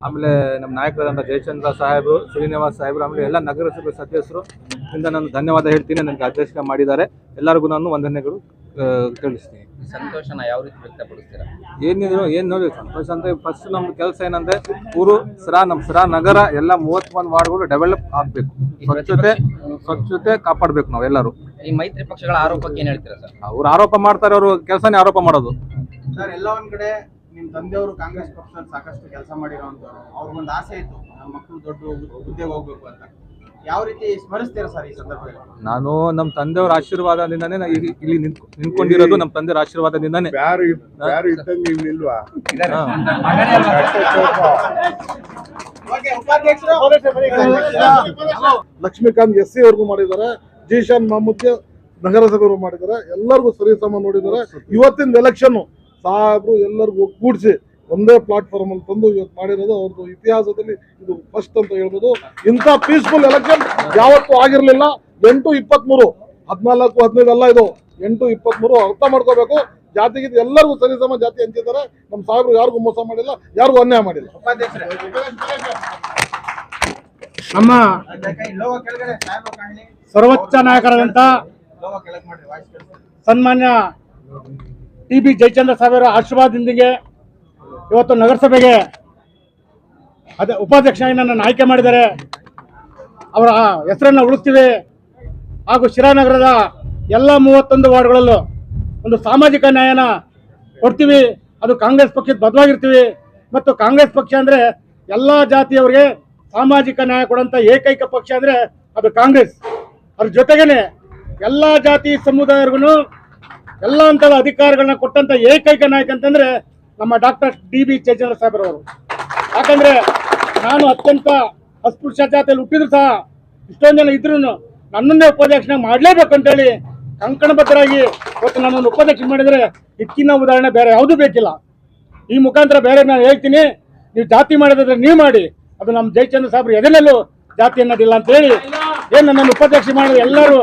ಆಮೇಲೆ ನಮ್ಮ ನಾಯಕರಾದಂಥ ಜಯಚಂದ್ರ ಸಾಹೇಬರು, ಶ್ರೀನಿವಾಸ್ ಸಾಹೇಬರು, ಆಮೇಲೆ ಎಲ್ಲ ನಗರಸಭೆ ಸದಸ್ಯರು ಇಂದ ನಾನು ಧನ್ಯವಾದ ಹೇಳ್ತೀನಿ. ನನಗೆ ಅಧ್ಯಕ್ಷ ಮಾಡಿದ್ದಾರೆ. ಎಲ್ಲರಿಗೂ ನಾನು ವಂದನೆಗಳು ತಿಳಿಸ್ತೀನಿ. ಸಂತೋಷನ ಯಾವ ರೀತಿ ವ್ಯಕ್ತಪಡಿಸ್ತೀರಾ? ಏನು ನೋಡಿ ಸಂತೋಷ ಅಂತ ಫಸ್ಟ್ ನಮ್ದು ಕೆಲಸ ಏನಂದ್ರೆ ನಮ್ಮ ಸಿರಾ ನಗರ ಎಲ್ಲ 31 ವಾರ್ಡ್ಗಳು ಡೆವಲಪ್ ಆಗಬೇಕು. ಸ್ವಚ್ಛತೆ ಕಾಪಾಡಬೇಕು ನಾವೆಲ್ಲರೂ. ಈ ಮೈತ್ರಿ ಪಕ್ಷಗಳ ಆರೋಪಕ್ಕೆ ಏನ್ ಹೇಳ್ತೀರಾ ಸರ್? ಅವ್ರು ಆರೋಪ ಮಾಡ್ತಾರೆ, ಅವರು ಕೆಲಸನೇ ಆರೋಪ ಮಾಡೋದು. ಸರ್, ಎಲ್ಲ ಒಂದ್ ಕಡೆ ನಿಮ್ ತಂದೆಯವರು ಕಾಂಗ್ರೆಸ್ ಪಕ್ಷದಲ್ಲಿ ಸಾಕಷ್ಟು ಕೆಲಸ ಮಾಡಿರೋಂಥವ್ರು, ಅವ್ರಿಗೊಂದು ಆಸೆ ಇತ್ತು ನಮ್ಮ ಮಕ್ಕಳು ದೊಡ್ಡ ಹುದ್ದೆಗೆ ಹೋಗ್ಬೇಕು ಅಂತ. ಯಾವ ರೀತಿ ಸ್ಮರಿಸ್ತೀರಾ ಸರ್ ಈ ಸಂದರ್ಭದಲ್ಲಿ? ನಾನು ನಮ್ಮ ತಂದೆಯವರ ಆಶೀರ್ವಾದದಿಂದಾನೇ ಇಲ್ಲಿ ನಿಂತ್ಕೊಂಡಿರೋದು. ನಮ್ಮ ತಂದೆಯವರ ಆಶೀರ್ವಾದದಿಂದಾನೇ. ಲಕ್ಷ್ಮೀಕಾಂತ್ ಎಸ್ ಸಿ ಅವ್ರಿಗೂ ಮಾಡಿದ್ದಾರೆ, ಜೀಶಾನ್ ಮಹಮೂದ್ ನಗರಸಭೆಯವರು ಮಾಡಿದ್ದಾರೆ. ಎಲ್ಲರಿಗೂ ಸರಿಸಮ ನೋಡಿದ್ದಾರೆ. ಇವತ್ತಿನ ಎಲೆಕ್ಷನ್ ಸಾಹೇಬ್ರು ಎಲ್ಲರಿಗೂ ಒಗ್ಗೂಡಿಸಿ ಒಂದೇ ಪ್ಲಾಟ್ಫಾರ್ಮ್ ಅಲ್ಲಿ ತಂದು ಇವತ್ತು ಮಾಡಿರೋದು ಅವ್ರದ್ದು ಇತಿಹಾಸದಲ್ಲಿ ಇದು ಫಸ್ಟ್ ಅಂತ ಹೇಳ್ಬೋದು. ಇಂಥ ಪೀಸ್ಫುಲ್ ಎಲೆಕ್ಷನ್ ಯಾವತ್ತೂ ಆಗಿರ್ಲಿಲ್ಲ. 8-23 14-15 ಅಲ್ಲ, ಇದು 8-23. ಅರ್ಥ ಮಾಡ್ಕೋಬೇಕು. ಜಾತಿಗೆ ಎಲ್ಲರಿಗೂ ಸರಿಸಮ ಜಾತಿ ಹಂಚಿದ್ದಾರೆ. ನಮ್ಮ ಸಾಹೇಬ್ರು ಯಾರಿಗೂ ಮೋಸ ಮಾಡಿಲ್ಲ, ಯಾರಿಗೂ ಅನ್ಯಾಯ ಮಾಡಿಲ್ಲ. ನಮ್ಮ ಸರ್ವೋಚ್ಚ ನಾಯಕರಾದಂಥ ಸನ್ಮಾನ್ಯ ಟಿ ಬಿ ಜಯಚಂದ್ರ ಸಾಹೇಬರ ಆಶೀರ್ವಾದದೊಂದಿಗೆ ಇವತ್ತು ನಗರಸಭೆಗೆ ಉಪಾಧ್ಯಕ್ಷನಾಗಿ ನನ್ನನ್ನು ಆಯ್ಕೆ ಮಾಡಿದ್ದಾರೆ. ಅವರ ಹೆಸರನ್ನು ಉಳಿಸ್ತೀವಿ ಹಾಗೂ ಶಿರಾನಗರದ ಎಲ್ಲ 31 ವಾರ್ಡ್ಗಳಲ್ಲೂ ಒಂದು ಸಾಮಾಜಿಕ ನ್ಯಾಯನ ಕೊಡ್ತೀವಿ. ಅದು ಕಾಂಗ್ರೆಸ್ ಪಕ್ಷದ ಬದ್ಧವಾಗಿರ್ತೀವಿ. ಮತ್ತು ಕಾಂಗ್ರೆಸ್ ಪಕ್ಷ ಅಂದರೆ ಎಲ್ಲ ಜಾತಿಯವರಿಗೆ ಸಾಮಾಜಿಕ ನ್ಯಾಯ ಕೊಡುವಂಥ ಏಕೈಕ ಪಕ್ಷ ಅಂದರೆ ಅದು ಕಾಂಗ್ರೆಸ್. ಅದ್ರ ಜೊತೆಗೇನೆ ಎಲ್ಲ ಜಾತಿ ಸಮುದಾಯರಿಗೂ ಎಲ್ಲ ಹಂತದ ಅಧಿಕಾರಗಳನ್ನ ಕೊಟ್ಟಂತ ಏಕೈಕ ನಾಯಕ ಅಂತಂದ್ರೆ ನಮ್ಮ ಡಾಕ್ಟರ್ ಡಿ ಬಿ ಜಯಚಂದ್ರ ಸಾಹೇಬ್ರವರು. ಯಾಕಂದ್ರೆ ನಾನು ಅತ್ಯಂತ ಅಸ್ಪೃಶ್ಯ ಜಾತಿಯಲ್ಲಿ ಹುಟ್ಟಿದ್ರು ಸಹ ಇಷ್ಟೊಂದು ಜನ ಇದ್ರು ನನ್ನನ್ನೇ ಉಪಾಧ್ಯಕ್ಷನಾಗಿ ಮಾಡಲೇಬೇಕಂತೇಳಿ ಕಂಕಣಬದ್ಧರಾಗಿ ಇವತ್ತು ನನ್ನನ್ನು ಉಪಾಧ್ಯಕ್ಷ ಮಾಡಿದರೆ ಹೆಚ್ಚಿನ ಉದಾಹರಣೆ ಬೇರೆ ಯಾವುದೂ ಬೇಕಿಲ್ಲ. ಈ ಮುಖಾಂತರ ಬೇರೆ ನಾನು ಹೇಳ್ತೀನಿ, ನೀವು ಜಾತಿ ಮಾಡಿದ್ರೆ ನೀವು ಮಾಡಿ, ಅದು ನಮ್ಮ ಜಯಚಂದ್ರ ಸಾಹೇಬ್ರು ಎದೆನಲ್ಲೂ ಜಾತಿ ಅನ್ನೋದಿಲ್ಲ ಅಂತ ಹೇಳಿ ಏನು ನನ್ನನ್ನು ಉಪಾಧ್ಯಕ್ಷ ಮಾಡಿದ್ರೆ ಎಲ್ಲರೂ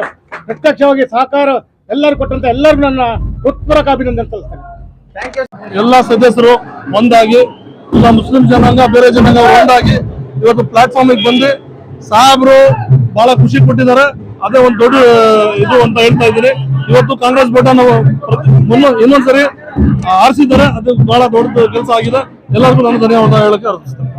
ಪ್ರತ್ಯಕ್ಷವಾಗಿ ಸಹಕಾರ ಎಲ್ಲರೂ ಕೊಟ್ಟಂತ ಎಲ್ಲರಿಗೂ ನನ್ನ ಹೃತ್ಪೂರ್ವಕ ಅಭಿನಂದನೆ ಸಲ್ಲಿಸ್ತೇನೆ. ಎಲ್ಲ ಸದಸ್ಯರು ಒಂದಾಗಿ, ಎಲ್ಲ ಮುಸ್ಲಿಂ ಜನಾಂಗ ಬೇರೆ ಜನಾಂಗ ಒಂದಾಗಿ ಇವತ್ತು ಪ್ಲಾಟ್ಫಾರ್ಮ್ ಬಂದು ಸಾಹೇಬ್ರು ಬಹಳ ಖುಷಿ ಕೊಟ್ಟಿದ್ದಾರೆ. ಅದೇ ಒಂದು ದೊಡ್ಡ ಇದು ಅಂತ ಹೇಳ್ತಾ ಇದ್ದೀನಿ. ಇವತ್ತು ಕಾಂಗ್ರೆಸ್ ಬಟನ್ ಇನ್ನೊಂದ್ಸರಿ ಆರಿಸಿದ್ದಾರೆ. ಅದು ಬಹಳ ದೊಡ್ಡ ಕೆಲಸ ಆಗಿದೆ. ಎಲ್ಲರಿಗೂ ನಾನು ಧನ್ಯವಾದ ಹೇಳಕ್ಕೆ ಅರ್ಪಿಸ್ತೇನೆ.